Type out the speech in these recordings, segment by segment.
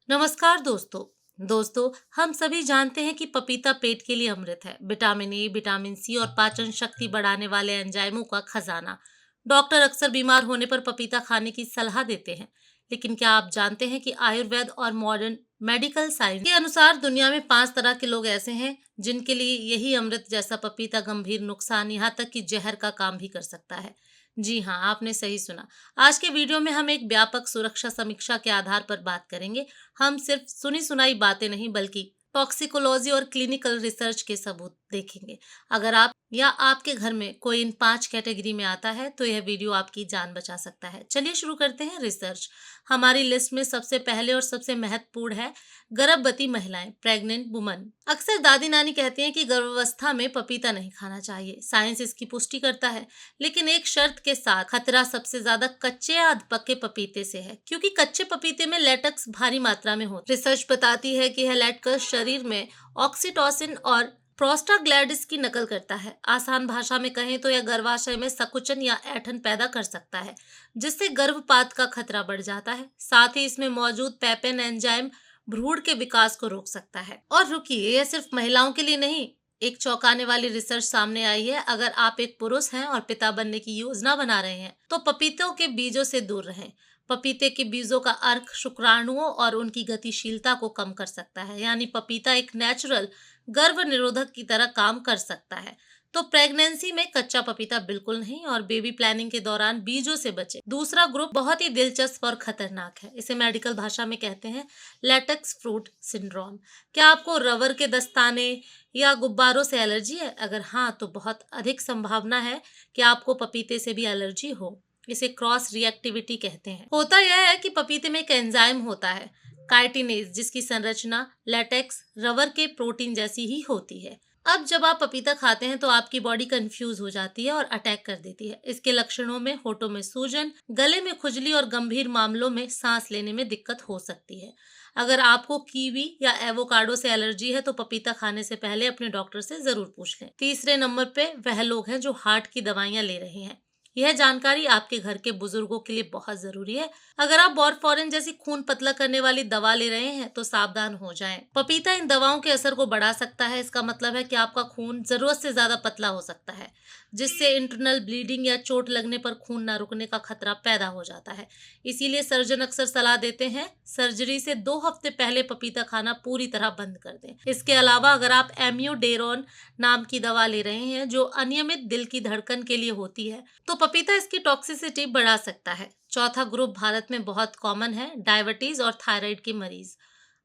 नमस्कार दोस्तों। दोस्तों, हम सभी जानते हैं कि पपीता पेट के लिए अमृत है। विटामिन ए, विटामिन सी और पाचन शक्ति बढ़ाने वाले एंजाइमों का खजाना। डॉक्टर अक्सर बीमार होने पर पपीता खाने की सलाह देते हैं। लेकिन क्या आप जानते हैं कि आयुर्वेद और मॉडर्न मेडिकल साइंस के अनुसार दुनिया में 5 तरह के लोग ऐसे हैं जिनके लिए यही अमृत जैसा पपीता गंभीर नुकसान, यहाँ तक कि जहर का काम भी कर सकता है। जी हाँ, आपने सही सुना। आज के वीडियो में हम एक व्यापक सुरक्षा समीक्षा के आधार पर बात करेंगे। हम सिर्फ सुनी सुनाई बातें नहीं बल्कि टॉक्सिकोलॉजी और क्लिनिकल रिसर्च के सबूत देखेंगे। अगर आप या आपके घर में कोई इन 5 कैटेगरी में आता है तो यह वीडियो आपकी जान बचा सकता है। चलिए शुरू करते हैं रिसर्च। हमारी लिस्ट में सबसे पहले और सबसे महत्वपूर्ण है गर्भवती महिलाएं, प्रेग्नेंट वुमन। अक्सर दादी नानी कहती हैं कि गर्भावस्था में पपीता नहीं खाना चाहिए। साइंस इसकी पुष्टि करता है, लेकिन एक शर्त के साथ। खतरा सबसे ज्यादा कच्चे या अध पके पपीते से है, क्योंकि कच्चे पपीते में लेटेक्स भारी मात्रा में होता है। रिसर्च बताती है कि यह लेटेक्स शरीर में ऑक्सीटोसिन और प्रोस्टाग्लैंडिस की नकल करता है। आसान भाषा में कहें तो यह गर्भाशय में संकुचन या ऐंठन पैदा कर सकता है, जिससे गर्भपात का खतरा बढ़ जाता है। साथ ही इसमें मौजूद पेपेन एंजाइम भ्रूण के विकास को रोक सकता है। और रुकिए, यह सिर्फ महिलाओं के लिए नहीं। एक चौंकाने वाली रिसर्च सामने आई है। अगर आप एक पुरुष हैं और पिता बनने की योजना बना रहे हैं तो पपीतों के बीजों से दूर रहें। पपीते के बीजों का अर्क शुक्राणुओं और उनकी गतिशीलता को कम कर सकता है, यानी पपीता एक नेचुरल गर्भ निरोधक की तरह काम कर सकता है। तो प्रेगनेंसी में कच्चा पपीता बिल्कुल नहीं, और बेबी प्लानिंग के दौरान बीजों से बचें। दूसरा ग्रुप बहुत ही दिलचस्प और खतरनाक है। इसे मेडिकल भाषा में कहते हैं लेटेक्स फ्रूट सिंड्रोम। क्या आपको रबर के दस्ताने या गुब्बारों से एलर्जी है? अगर हाँ, तो बहुत अधिक संभावना है कि आपको पपीते से भी एलर्जी हो। इसे क्रॉस रिएक्टिविटी कहते हैं। होता यह है कि पपीते में एक एंजाइम होता है, काइटिनेज, जिसकी संरचना लेटेक्स रबर के प्रोटीन जैसी ही होती है। अब जब आप पपीता खाते हैं तो आपकी बॉडी कंफ्यूज हो जाती है और अटैक कर देती है। इसके लक्षणों में होठों में सूजन, गले में खुजली और गंभीर मामलों में सांस लेने में दिक्कत हो सकती है। अगर आपको कीवी या एवोकाडो से एलर्जी है तो पपीता खाने से पहले अपने डॉक्टर से जरूर पूछ लें। तीसरे नंबर पे वह लोग हैं जो हार्ट की दवाइयां ले रहे हैं। यह जानकारी आपके घर के बुजुर्गों के लिए बहुत जरूरी है। अगर आप वॉरफारिन जैसी खून पतला करने वाली दवा ले रहे हैं तो सावधान हो जाएं। पपीता इन दवाओं के असर को बढ़ा सकता है। इसका मतलब है कि आपका खून जरूरत से ज्यादा पतला हो सकता है, जिससे इंटरनल ब्लीडिंग या चोट लगने पर खून न रुकने का खतरा पैदा हो जाता है। इसीलिए सर्जन अक्सर सलाह देते हैं सर्जरी से 2 हफ्ते पहले पपीता खाना पूरी तरह बंद कर दें। इसके अलावा अगर आप एम्यूडेरोन नाम की दवा ले रहे हैं जो अनियमित दिल की धड़कन के लिए होती है, तो पपीता इसकी टॉक्सिसिटी बढ़ा सकता है। चौथा ग्रुप भारत में बहुत कॉमन है, डायबिटीज और थायराइड के मरीज।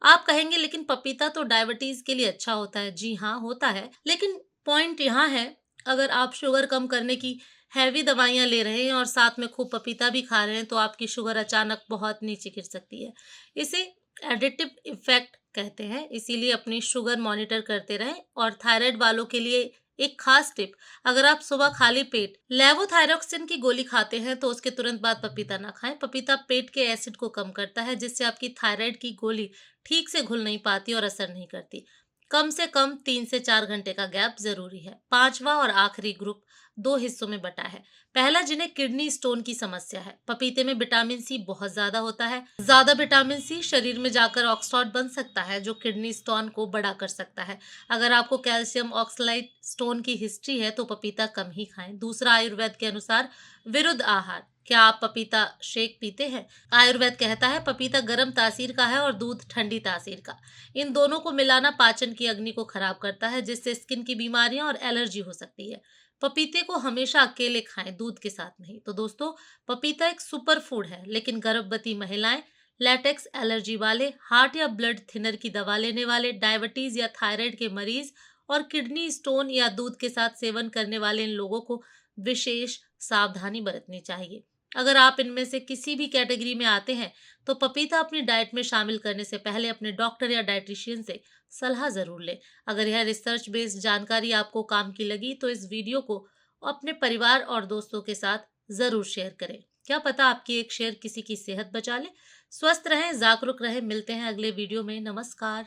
आप कहेंगे लेकिन पपीता तो डायबिटीज के लिए अच्छा होता है। जी हाँ, होता है, लेकिन पॉइंट यहाँ है, अगर आप शुगर कम करने की हैवी दवाइयां ले रहे हैं और साथ में खूब पपीता भी खा रहे हैं तो आपकी शुगर अचानक बहुत नीचे गिर सकती है। इसे एडिटिव इफेक्ट कहते हैं। इसीलिए अपनी शुगर मॉनिटर करते रहें। और थायराइड वालों के लिए एक खास टिप, अगर आप सुबह खाली पेट लेवोथायरोक्सिन की गोली खाते हैं तो उसके तुरंत बाद पपीता ना खाएं। पपीता पेट के एसिड को कम करता है, जिससे आपकी थायराइड की गोली ठीक से घुल नहीं पाती और असर नहीं करती। कम से कम 3 से 4 घंटे का गैप जरूरी है। पांचवा और आखिरी ग्रुप 2 हिस्सों में बटा है। पहला, जिन्हें किडनी स्टोन की समस्या है। पपीते में विटामिन सी बहुत ज्यादा होता है। ज्यादा विटामिन सी शरीर में जाकर ऑक्सॉट बन सकता है, जो किडनी स्टोन को बड़ा कर सकता है। अगर आपको कैल्शियम ऑक्सलाइट स्टोन की हिस्ट्री है तो पपीता कम ही खाएं। दूसरा, आयुर्वेद के अनुसार विरुद्ध आहार। क्या आप पपीता शेक पीते हैं? आयुर्वेद कहता है पपीता गर्म तासीर का है और दूध ठंडी तासीर का। इन दोनों को मिलाना पाचन की अग्नि को खराब करता है, जिससे स्किन की बीमारियां और एलर्जी हो सकती है। पपीते को हमेशा अकेले खाएं, दूध के साथ नहीं। तो दोस्तों, पपीता एक सुपर फूड है, लेकिन गर्भवती महिलाएं, लेटेक्स एलर्जी वाले, हार्ट या ब्लड थिनर की दवा लेने वाले, डायबिटीज या थायराइड के मरीज और किडनी स्टोन या दूध के साथ सेवन करने वाले इन लोगों को विशेष सावधानी बरतनी चाहिए। अगर आप इनमें से किसी भी कैटेगरी में आते हैं तो पपीता अपनी डाइट में शामिल करने से पहले अपने डॉक्टर या डाइटिशियन से सलाह जरूर लें। अगर यह रिसर्च बेस्ड जानकारी आपको काम की लगी तो इस वीडियो को अपने परिवार और दोस्तों के साथ जरूर शेयर करें। क्या पता आपकी एक शेयर किसी की सेहत बचा ले। स्वस्थ रहें, जागरूक रहें। मिलते हैं अगले वीडियो में। नमस्कार।